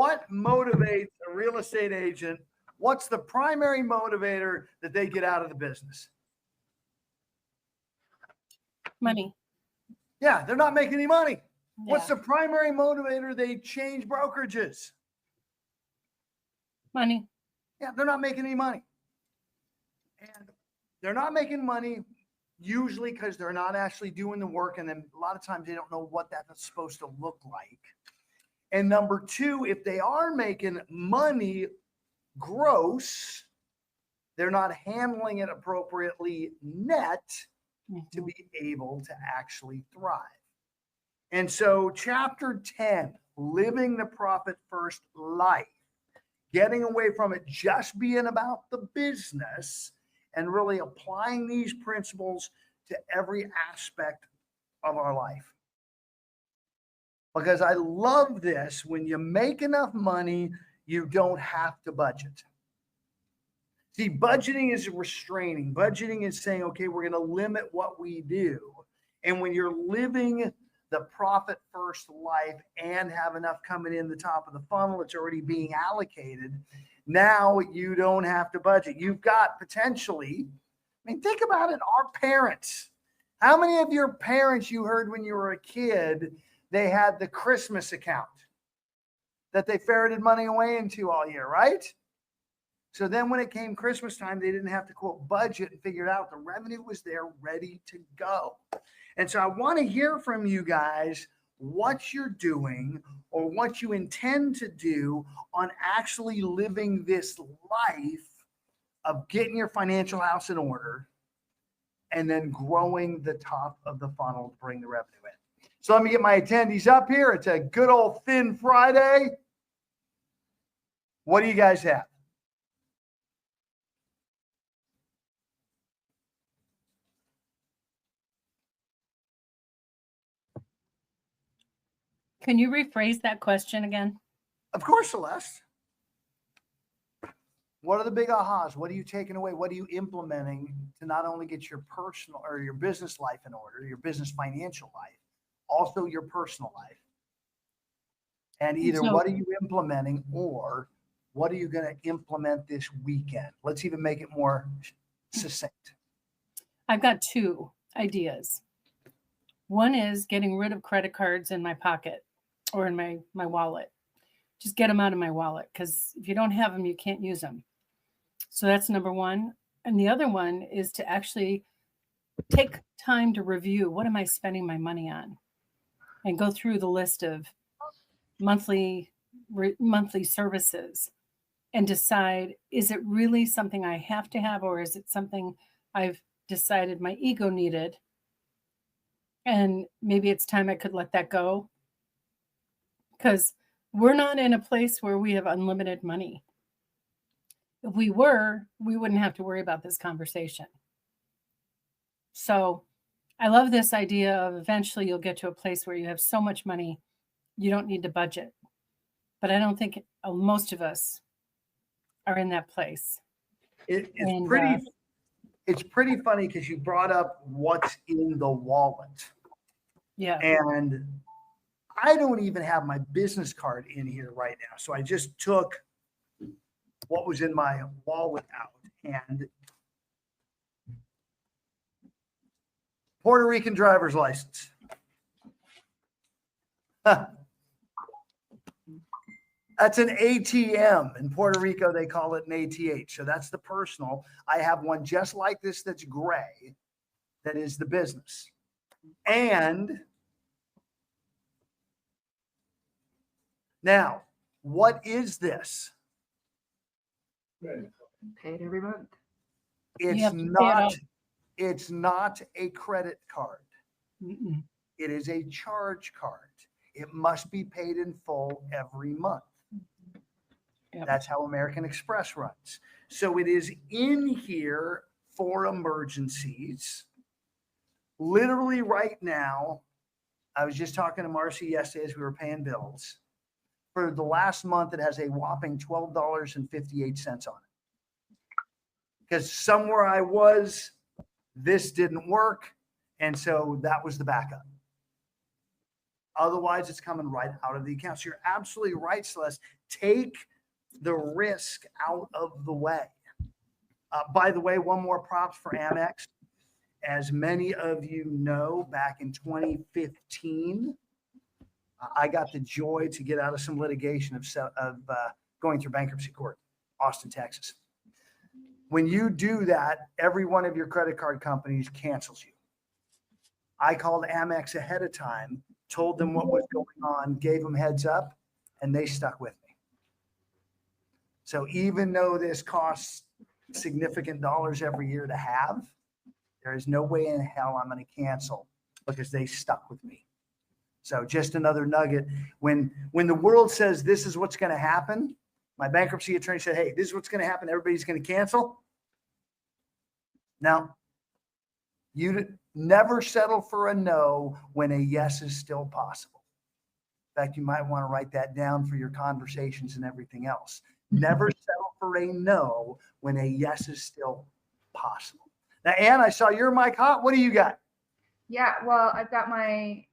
What motivates a real estate agent? What's the primary motivator that they get out of the business? Money. Yeah, they're not making any money. Yeah. What's the primary motivator they change brokerages? Money. Yeah, they're not making any money. And they're not making money usually because they're not actually doing the work. And then a lot of times they don't know what that's supposed to look like. And number two, if they are making money gross, they're not handling it appropriately net to be able to actually thrive. And so chapter 10, living the profit first life, getting away from it just being about the business and really applying these principles to every aspect of our life. Because I love this. When you make enough money, you don't have to budget. See, budgeting is restraining. Budgeting is saying, okay, we're going to limit what we do. And when you're living the profit first life and have enough coming in the top of the funnel, it's already being allocated. Now you don't have to budget. You've got potentially, I mean, think about it, our parents. How many of your parents you heard when you were a kid, they had the Christmas account that they ferreted money away into all year, right? So then when it came Christmas time, they didn't have to quote budget and figure it out. The revenue was there ready to go. And so I want to hear from you guys what you're doing or what you intend to do on actually living this life of getting your financial house in order and then growing the top of the funnel to bring the revenue in. So let me get my attendees up here. It's a good old Thin Friday. What do you guys have? Can you rephrase that question again? Of course, Celeste. What are the big ahas? What are you taking away? What are you implementing to not only get your personal or your business life in order, your business financial life, also your personal life? And either what are you implementing or what are you going to implement this weekend? Let's even make it more succinct. I've got two ideas. One is getting rid of credit cards in my pocket or in my wallet. Just get them out of my wallet, because if you don't have them, you can't use them. So that's number one. And the other one is to actually take time to review, what am I spending my money on? And go through the list of monthly services and decide, is it really something I have to have, or is it something I've decided my ego needed? And maybe it's time I could let that go, because we're not in a place where we have unlimited money. If we were, we wouldn't have to worry about this conversation. So I love this idea of eventually you'll get to a place where you have so much money, you don't need to budget. But I don't think most of us are in that place. It's pretty funny because you brought up what's in the wallet. Yeah. And I don't even have my business card in here right now. So I just took what was in my wallet out, and Puerto Rican driver's license. That's an ATM. In Puerto Rico, they call it an ATH. So that's the personal. I have one just like this that's gray. That is the business. And now, what is this? Paid every month. It's not a credit card. Mm-mm. It is a charge card. It must be paid in full every month. Yep. That's how American Express runs. So it is in here for emergencies. Literally right now, I was just talking to Marcy yesterday as we were paying bills. For the last month, it has a whopping $12.58 on it. Because somewhere I was, this didn't work. And so that was the backup. Otherwise, it's coming right out of the account. So you're absolutely right, Celeste. take the risk out of the way. By the way, one more props for Amex. As many of you know, back in 2015, I got the joy to get out of some litigation of going through bankruptcy court, Austin, Texas. When you do that, every one of your credit card companies cancels you. I called Amex ahead of time, told them what was going on, gave them heads up, and they stuck with me. So even though this costs significant dollars every year to have, there is no way in hell I'm going to cancel because they stuck with me. So just another nugget. When the world says this is what's going to happen, my bankruptcy attorney said, hey, this is what's going to happen. Everybody's going to cancel. Now, you never settle for a no when a yes is still possible. In fact, you might want to write that down for your conversations and everything else. Never settle for a no when a yes is still possible. Now, Ann, I saw your mic hot. What do you got? Yeah, well, I've got my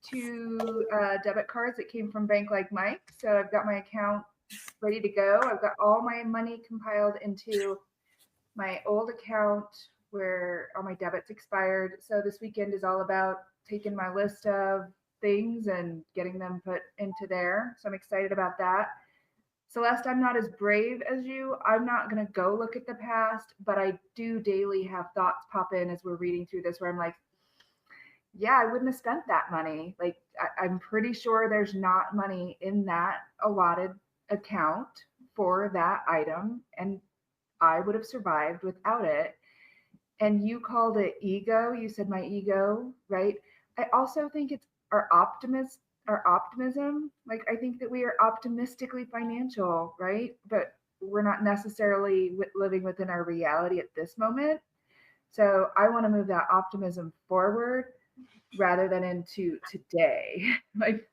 two debit cards that came from Bank Like Mike. So I've got my account ready to go. I've got all my money compiled into my old account where all my debits expired. So this weekend is all about taking my list of things and getting them put into there. So I'm excited about that. Celeste, I'm not as brave as you. I'm not going to go look at the past, but I do daily have thoughts pop in as we're reading through this where I'm like, yeah, I wouldn't have spent that money. Like, I'm pretty sure there's not money in that allotted account for that item, and I would have survived without it. And you called it ego. You said my ego, right? I also think it's our optimism. Like, I think that we are optimistically financial, right? But we're not necessarily living within our reality at this moment. So I want to move that optimism forward rather than into today. Like,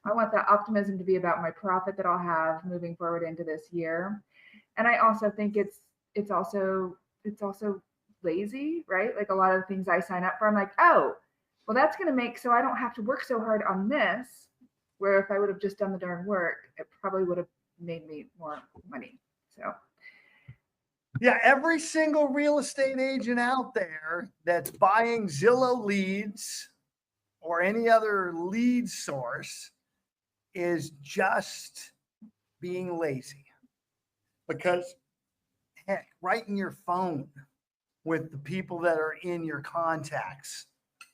I want that optimism to be about my profit that I'll have moving forward into this year. And I also think it's also lazy, right? Like, a lot of the things I sign up for, I'm like, oh, well, that's going to make so I don't have to work so hard on this, where if I would have just done the darn work, it probably would have made me more money. So yeah, every single real estate agent out there that's buying Zillow leads or any other lead source is just being lazy. Because heck, right in your phone with the people that are in your contacts,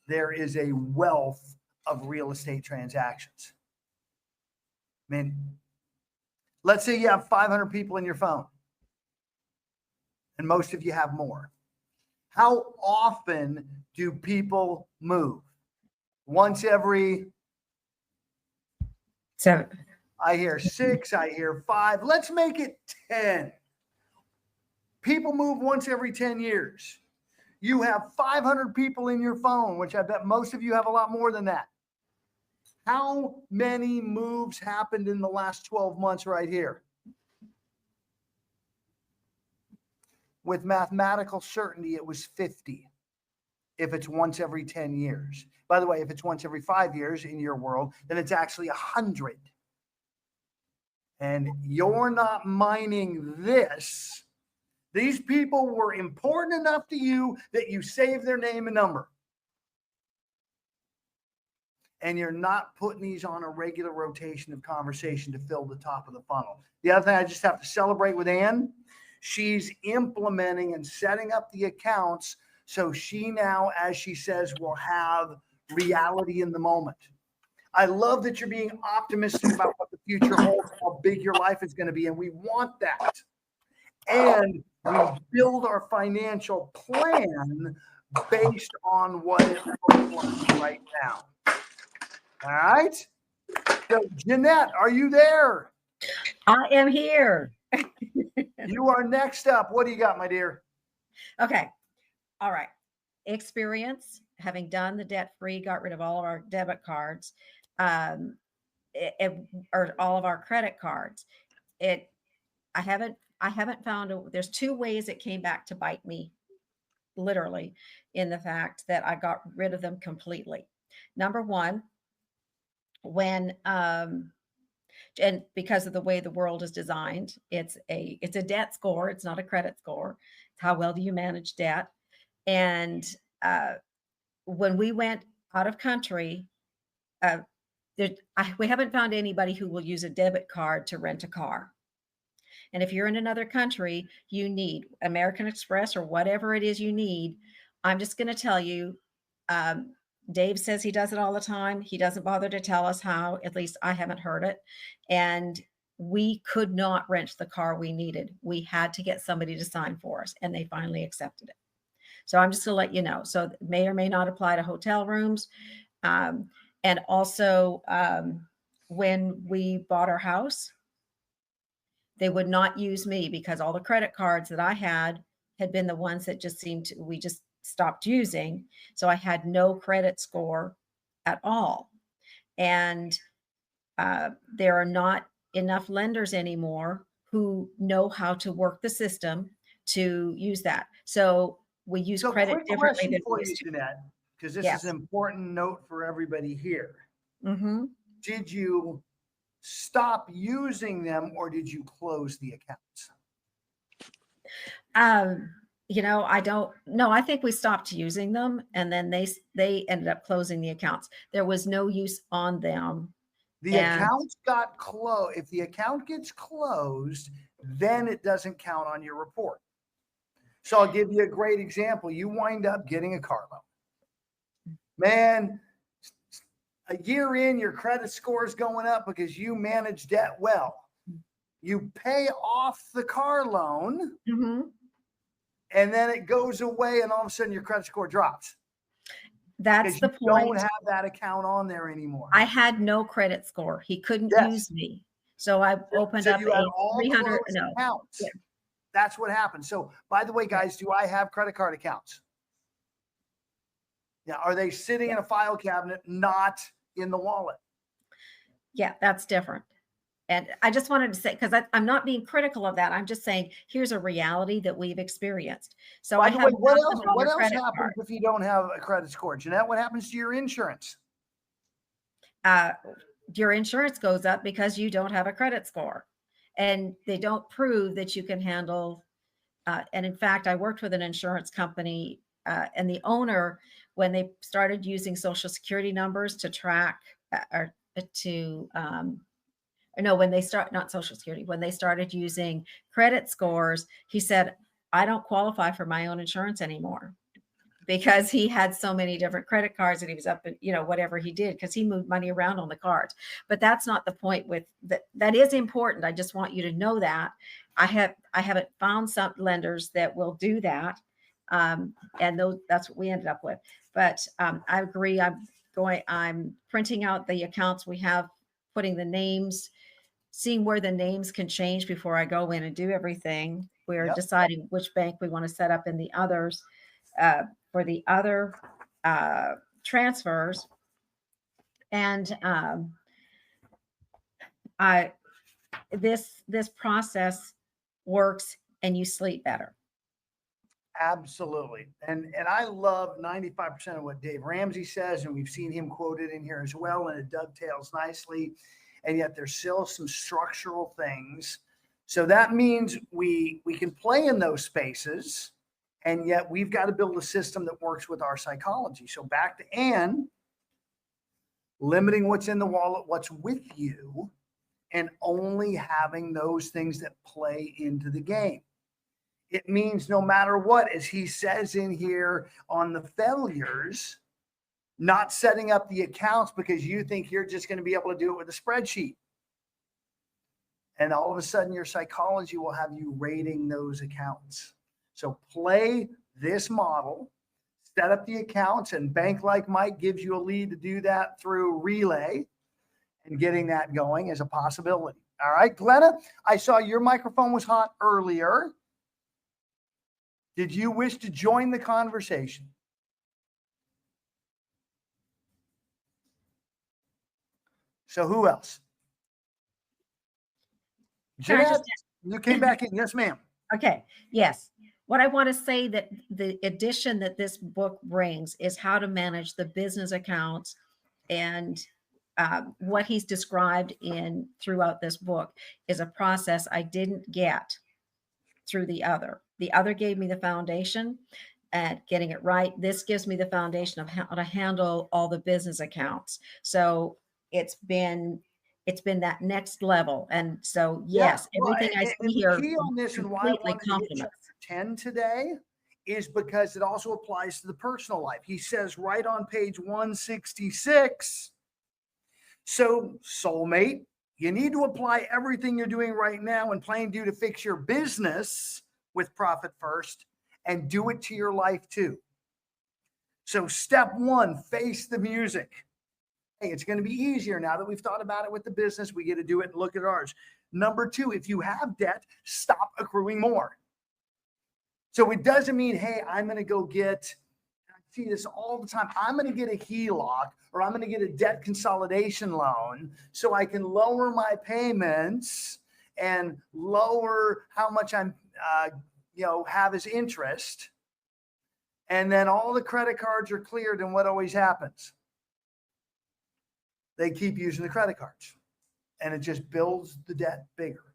there is a wealth of real estate transactions. I mean, let's say you have 500 people in your phone, and most of you have more. How often do people move? Once every 7. I hear 6, I hear 5. Let's make it 10. People move once every 10 years. You have 500 people in your phone, which I bet most of you have a lot more than that. How many moves happened in the last 12 months right here? With mathematical certainty, it was 50 if it's once every 10 years. By the way, if it's once every 5 years in your world, then it's actually 100. And you're not mining this. These people were important enough to you that you saved their name and number. And you're not putting these on a regular rotation of conversation to fill the top of the funnel. The other thing I just have to celebrate with Ann, she's implementing and setting up the accounts so she now, as she says, will have reality in the moment. I love that you're being optimistic about what the future holds, how big your life is going to be, and we want that. And we build our financial plan based on what it looks like right now. All right. So, Jeanette, are you there? I am here. You are next up. What do you got, my dear? Okay. All right. Experience, having done the debt-free, got rid of all of our debit cards, or all of our credit cards. I haven't found there's 2 ways it came back to bite me, literally, in the fact that I got rid of them completely. Number one, when And because of the way the world is designed, it's a debt score. It's not a credit score. It's how well do you manage debt? And when we went out of country, we haven't found anybody who will use a debit card to rent a car. And if you're in another country, you need American Express or whatever it is you need. I'm just going to tell you, Dave says he does it all the time. He doesn't bother to tell us how, at least I haven't heard it. And we could not rent the car we needed. We had to get somebody to sign for us, and they finally accepted it. So I'm just going to let you know. So it may or may not apply to hotel rooms. And also, when we bought our house, they would not use me because all the credit cards that I had been the ones that we just stopped using. So I had no credit score at all. And there are not enough lenders anymore who know how to work the system to use that. So we use credit quick differently question than for we you, used to. Jeanette, because this Yes. is an important note for everybody here. Mm-hmm. Did you stop using them or did you close the accounts? I don't know. I think we stopped using them, and then they ended up closing the accounts. There was no use on them. The accounts got closed. If the account gets closed, then it doesn't count on your report. So I'll give you a great example. You wind up getting a car loan. Man, a year in, your credit score is going up because you manage debt well. You pay off the car loan, Mm-hmm. and then it goes away, and all of a sudden your credit score drops. That's the you point. don't have that account on there anymore. I had no credit score. He couldn't use me. So I opened up you had a all 300. closed No. accounts. Yeah. That's what happened. So, by the way, guys, do I have credit card accounts? Yeah. Are they sitting in a file cabinet, not in the wallet? Yeah, that's different. And I just wanted to say, because I'm not being critical of that. I'm just saying, here's a reality that we've experienced. So By I the have way, what else credit happens card. if you don't have a credit score? Jeanette, what happens to your insurance? Your insurance goes up because you don't have a credit score, and they don't prove that you can handle. And in fact, I worked with an insurance company, and the owner, when they started using Social Security numbers to track when they started using credit scores, he said, I don't qualify for my own insurance anymore, because he had so many different credit cards and he was up in, whatever he did, because he moved money around on the cards. But that's not the point with that. That is important. I just want you to know that I haven't found some lenders that will do that. And that's what we ended up with. But I agree. I'm printing out the accounts we have, putting the names, seeing where the names can change before I go in and do everything. We're deciding which bank we want to set up in the others. For the other transfers. And this process works, and you sleep better. Absolutely. And I love 95% of what Dave Ramsey says, and we've seen him quoted in here as well, and it dovetails nicely. And yet there's still some structural things. So that means we can play in those spaces, and yet we've got to build a system that works with our psychology. So back to Ann, limiting what's in the wallet, what's with you, and only having those things that play into the game. It means no matter what, as he says in here on the failures, not setting up the accounts because you think you're just going to be able to do it with a spreadsheet. And all of a sudden your psychology will have you rating those accounts. So play this model, set up the accounts, and Bank Like Mike gives you a lead to do that through Relay, and getting that going is a possibility. All right, Glenna, I saw your microphone was hot earlier. Did you wish to join the conversation? So who else? Jeanette, you came back in. Yes, ma'am. Okay. Yes. What I want to say, that the addition that this book brings is how to manage the business accounts and what he's described in throughout this book is a process I didn't get through the other. The other gave me the foundation at getting it right. This gives me the foundation of how to handle all the business accounts. So it's been that next level. And so Yeah. yes, Well, everything I see and the here key on this and why I completely wanted to hit complements. chapter 10 today is because it also applies to the personal life. He says right on page 166, so soulmate, you need to apply everything you're doing right now and plain do to fix your business with profit first and do it to your life too. So step one, face the music. Hey, it's going to be easier now that we've thought about it with the business. We get to do it and look at ours. Number two, if you have debt, stop accruing more. So it doesn't mean, hey, I'm going to go get, I see this all the time, I'm going to get a HELOC or I'm going to get a debt consolidation loan so I can lower my payments and lower how much I'm, have as interest. And then all the credit cards are cleared, and what always happens? They keep using the credit cards and it just builds the debt bigger.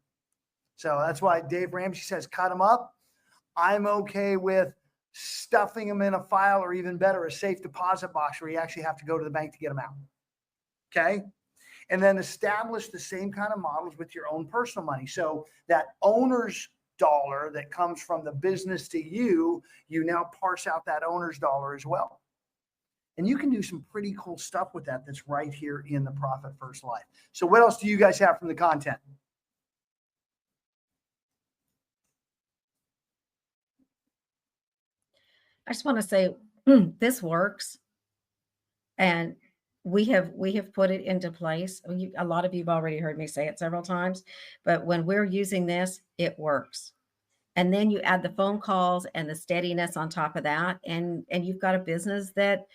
So that's why Dave Ramsey says, cut them up. I'm okay with stuffing them in a file, or even better, a safe deposit box where you actually have to go to the bank to get them out. Okay. And then establish the same kind of models with your own personal money. So that owner's dollar that comes from the business to you, you now parse out that owner's dollar as well. And you can do some pretty cool stuff with that that's right here in the Profit First Life. So what else do you guys have from the content? I just want to say this works, and we have put it into place. I mean, a lot of you've already heard me say it several times, but when we're using this, it works. And then you add the phone calls and the steadiness on top of that, and you've got a business that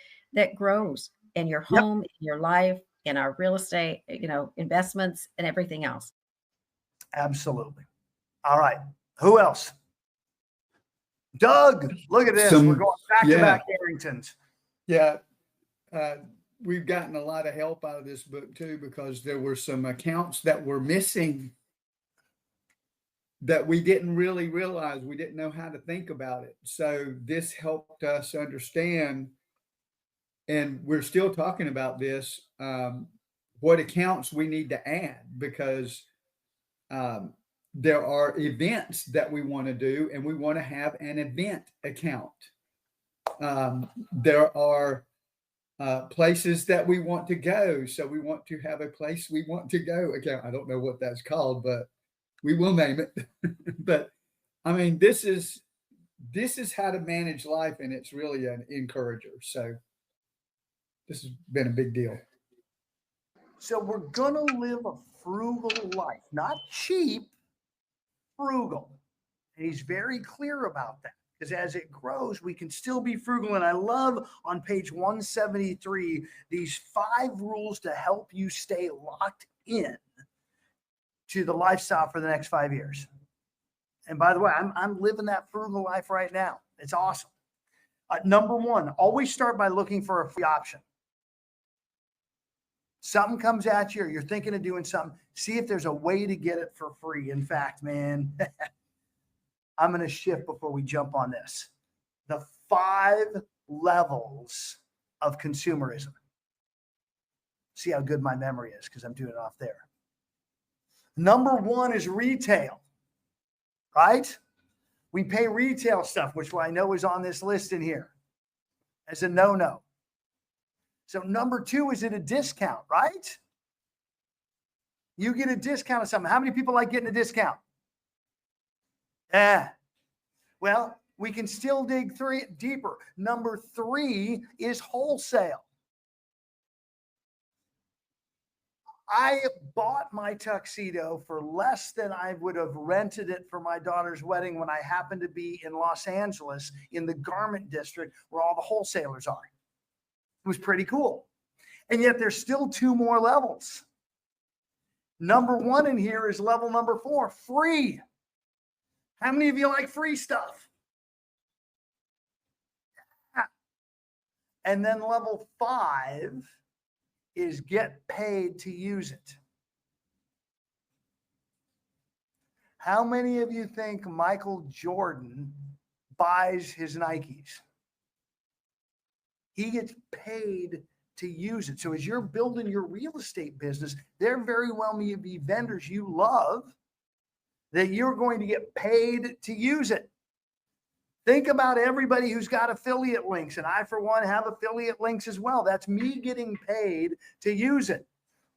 grows in your home, in your life, in our real estate, investments and everything else. Absolutely. All right. Who else? Doug, look at this. We're going back to back Harringtons. Yeah. We've gotten a lot of help out of this book too, because there were some accounts that were missing that we didn't really realize. We didn't know how to think about it. So this helped us understand, and we're still talking about this, what accounts we need to add, because there are events that we want to do, and we want to have an event account. There are places that we want to go. So we want to have a place we want to go account. I don't know what that's called, but we will name it. But I mean, this is how to manage life, and it's really an encourager. So this has been a big deal. So we're going to live a frugal life, not cheap, frugal. And he's very clear about that, because as it grows, we can still be frugal. And I love on page 173, these 5 rules to help you stay locked in to the lifestyle for the next 5 years. And by the way, I'm living that frugal life right now. It's awesome. Number 1, always start by looking for a free option. Something comes at you, or you're thinking of doing something, see if there's a way to get it for free. In fact, man, I'm going to shift before we jump on this. The 5 levels of consumerism. See how good my memory is, because I'm doing it off there. Number 1 is retail, right? We pay retail stuff, which I know is on this list in here as a no-no. So number 2 is at a discount, right? You get a discount on something. How many people like getting a discount? Well, we can still dig deeper. Number 3 is wholesale. I bought my tuxedo for less than I would have rented it for my daughter's wedding when I happened to be in Los Angeles in the garment district where all the wholesalers are. It was pretty cool. And yet there's still 2 more levels. Number 1 in here is level number 4, free. How many of you like free stuff? And then level 5 is get paid to use it. How many of you think Michael Jordan buys his Nikes? He gets paid to use it. So as you're building your real estate business, there very well may be vendors you love that you're going to get paid to use it. Think about everybody who's got affiliate links, and I, for one, have affiliate links as well. That's me getting paid to use it.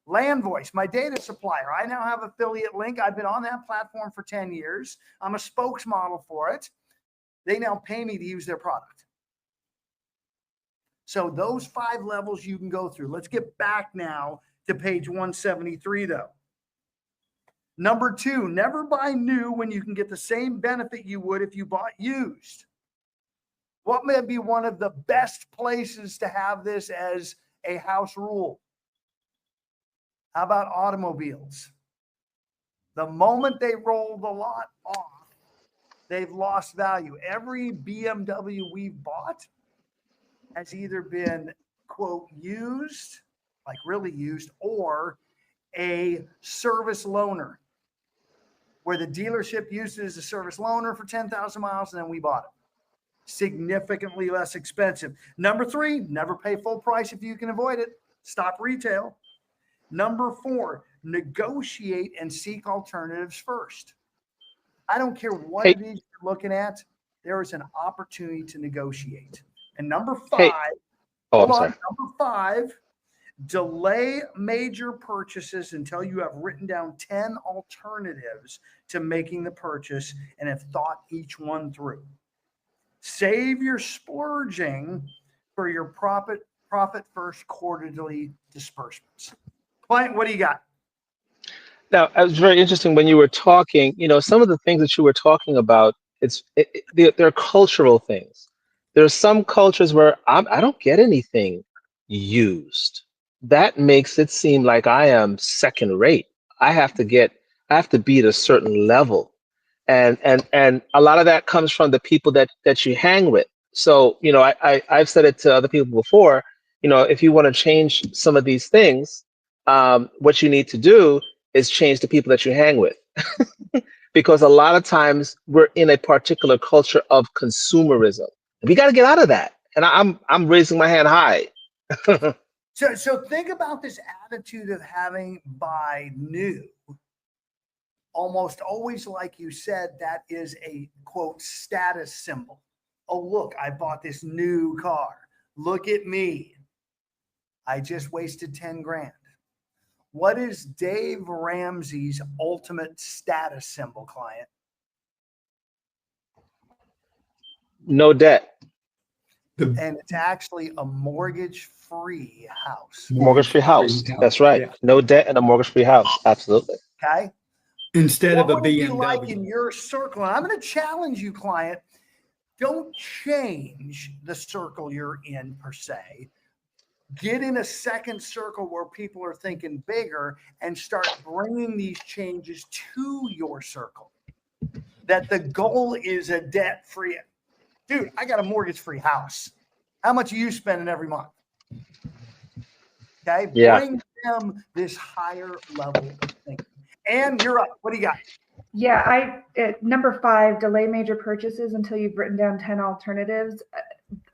Landvoice, my data supplier, I now have affiliate link. I've been on that platform for 10 years. I'm a spokesmodel for it. They now pay me to use their product. So those 5 levels you can go through. Let's get back now to page 173 though. Number 2, never buy new when you can get the same benefit you would if you bought used. What may be one of the best places to have this as a house rule? How about automobiles? The moment they roll the lot off, they've lost value. Every BMW we've bought has either been, quote, used, like really used, or a service loaner, where the dealership used it as a service loaner for 10,000 miles, and then we bought it. Significantly less expensive. Number 3, never pay full price if you can avoid it. Stop retail. Number 4, negotiate and seek alternatives first. I don't care what it is you're looking at, there is an opportunity to negotiate. And number 5, number 5, delay major purchases until you have written down 10 alternatives to making the purchase and have thought each one through. Save your splurging for your profit first quarterly disbursements. Client, what do you got? Now, it was very interesting when you were talking, some of the things that you were talking about, they're cultural things. There are some cultures where I don't get anything used. That makes it seem like I am second rate. I have to be at a certain level. And a lot of that comes from the people that you hang with. So, I've said it to other people before, if you want to change some of these things, what you need to do is change the people that you hang with. Because a lot of times we're in a particular culture of consumerism. We got to get out of that. And I'm raising my hand high. So think about this attitude of having buy new. Almost always, like you said, that is a, quote, status symbol. Oh, look, I bought this new car. Look at me. I just wasted 10 grand. What is Dave Ramsey's ultimate status symbol, client? No debt. And it's actually a mortgage-free house. Mortgage-free house. That's right. Yeah. No debt and a mortgage-free house. Absolutely. Okay. Instead of a BMW. What would it be like in your circle? And I'm going to challenge you, client. Don't change the circle you're in per se. Get in a second circle where people are thinking bigger and start bringing these changes to your circle. That the goal is a debt-free. Dude, I got a mortgage-free house. How much are you spending every month? Okay. Yeah. Bring them this higher level of thinking. And you're up. What do you got? Yeah, number 5, delay major purchases until you've written down 10 alternatives.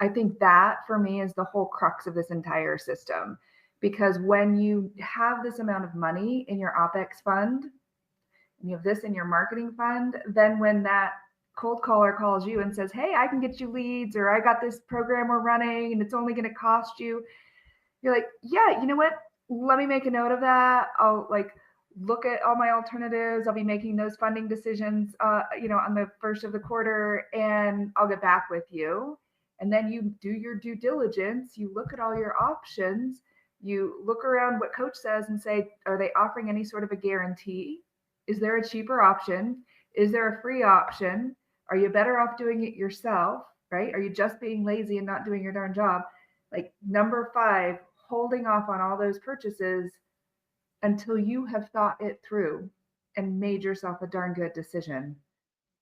I think that for me is the whole crux of this entire system, because when you have this amount of money in your OPEX fund and you have this in your marketing fund, then when that cold caller calls you and says, hey, I can get you leads, or I got this program we're running and it's only going to cost you, you're like, yeah, you know what? Let me make a note of that. I'll look at all my alternatives. I'll be making those funding decisions, on the first of the quarter, and I'll get back with you. And then you do your due diligence. You look at all your options. You look around what coach says and say, are they offering any sort of a guarantee? Is there a cheaper option? Is there a free option? Are you better off doing it yourself, right? Are you just being lazy and not doing your darn job? Number 5, holding off on all those purchases until you have thought it through and made yourself a darn good decision.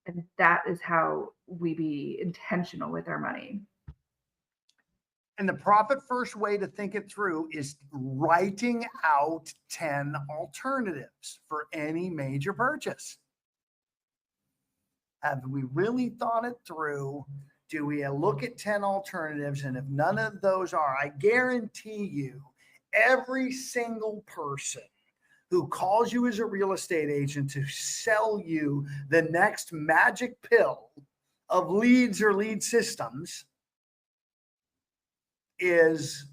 And that is how we be intentional with our money. And the profit first way to think it through is writing out 10 alternatives for any major purchase. Have we really thought it through? Do we look at 10 alternatives? And if none of those are, I guarantee you, every single person who calls you as a real estate agent to sell you the next magic pill of leads or lead systems is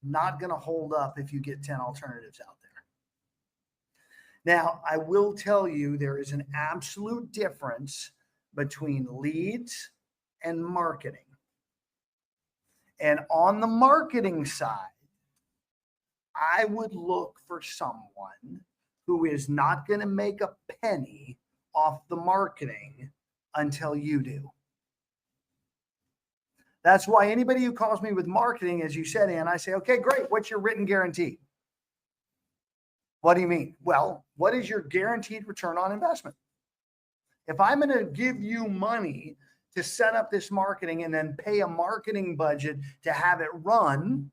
not going to hold up if you get 10 alternatives out there. Now, I will tell you there is an absolute difference between leads and marketing. And on the marketing side, I would look for someone who is not going to make a penny off the marketing until you do. That's why anybody who calls me with marketing, as you said, Ann, I say, okay, great. What's your written guarantee? What do you mean? Well, what is your guaranteed return on investment? If I'm going to give you money to set up this marketing and then pay a marketing budget to have it run,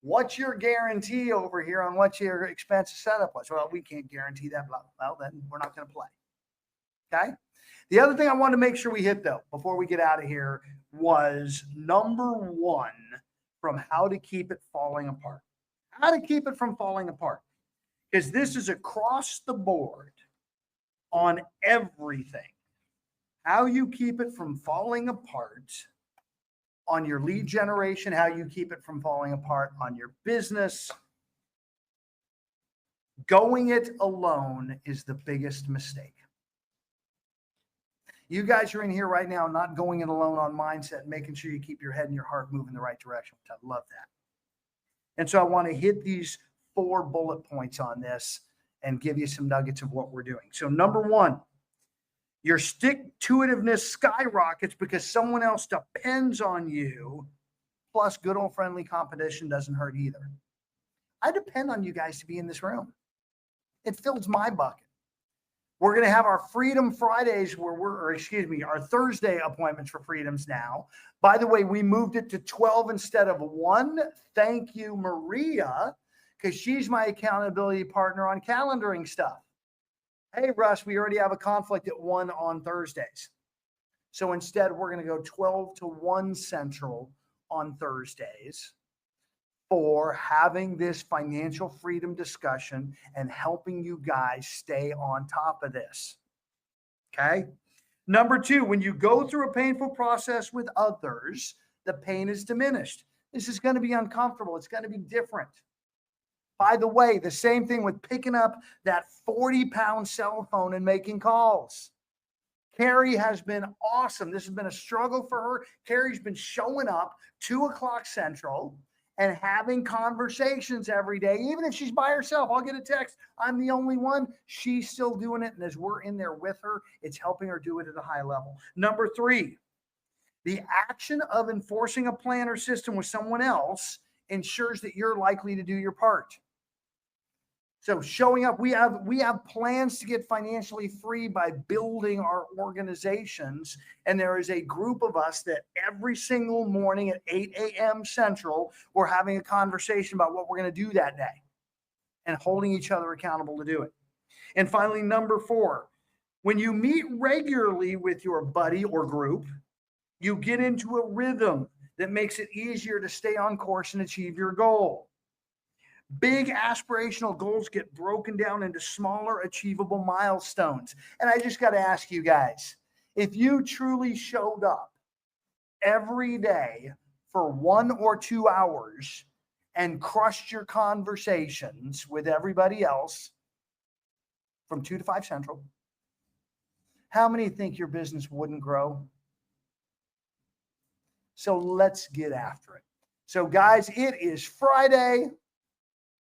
what's your guarantee over here on what your expense setup was? Well, we can't guarantee that. Well, then we're not going to play. Okay. The other thing I wanted to make sure we hit, though, before we get out of here, was number one from how to keep it falling apart. How to keep it from falling apart. Because this is across the board on everything. How you keep it from falling apart on your lead generation, how you keep it from falling apart on your business. Going it alone is the biggest mistake. You guys are in here right now, not going it alone on mindset, making sure you keep your head and your heart moving the right direction, which I love that. And so I want to hit these 4 bullet points on this and give you some nuggets of what we're doing. So number one, your stick-to-itiveness skyrockets because someone else depends on you. Plus, good old friendly competition doesn't hurt either. I depend on you guys to be in this room. It fills my bucket. We're going to have our Freedom Fridays our Thursday appointments for Freedoms now. By the way, we moved it to 12 instead of 1. Thank you, Maria, because she's my accountability partner on calendaring stuff. Hey, Russ, we already have a conflict at 1 on Thursdays. So instead, we're going to go 12 to 1 Central on Thursdays for having this financial freedom discussion and helping you guys stay on top of this. Okay. Number 2, when you go through a painful process with others, the pain is diminished. This is going to be uncomfortable. It's going to be different. By the way, the same thing with picking up that 40-pound cell phone and making calls. Carrie has been awesome. This has been a struggle for her. Carrie's been showing up 2 o'clock Central and having conversations every day. Even if she's by herself, I'll get a text. I'm the only one. She's still doing it. And as we're in there with her, it's helping her do it at a high level. Number 3, the action of enforcing a plan or system with someone else ensures that you're likely to do your part. So showing up, we have plans to get financially free by building our organizations. And there is a group of us that every single morning at 8 a.m. Central, we're having a conversation about what we're going to do that day and holding each other accountable to do it. And finally, number 4, when you meet regularly with your buddy or group, you get into a rhythm that makes it easier to stay on course and achieve your goal. Big aspirational goals get broken down into smaller, achievable milestones. And I just got to ask you guys, if you truly showed up every day for 1 or 2 hours and crushed your conversations with everybody else from 2 to 5 Central, how many think your business wouldn't grow? So let's get after it. So guys, it is Friday.